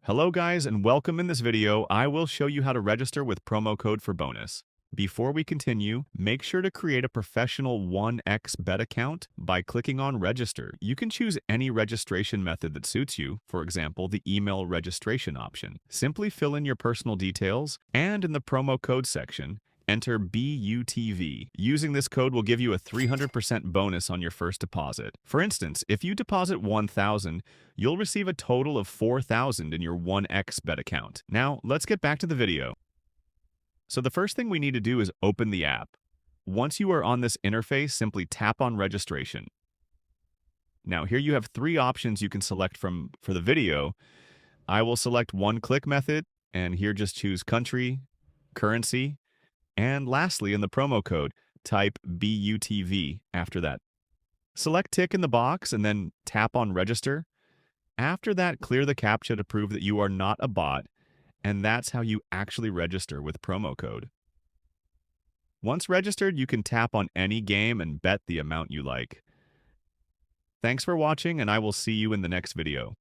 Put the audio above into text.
Hello guys and welcome. In this video, I will show you how to register with promo code for bonus. Before we continue, make sure to create a professional 1xBet account by clicking on register. You can choose any registration method that suits you, for example, the email registration option. Simply fill in your personal details and in the promo code section, enter BUTV. Using this code will give you a 300% bonus on your first deposit. For instance, if you deposit 1,000, you'll receive a total of 4,000 in your 1xBet account. Now, let's get back to the video. So the first thing we need to do is open the app. Once you are on this interface, simply tap on registration. Now, here you have three options you can select from for the video. I will select one-click method, and here just choose country, currency, and lastly, in the promo code, type BUTV after that. Select tick in the box and then tap on register. After that, clear the CAPTCHA to prove that you are not a bot, and that's how you actually register with promo code. Once registered, you can tap on any game and bet the amount you like. Thanks for watching, and I will see you in the next video.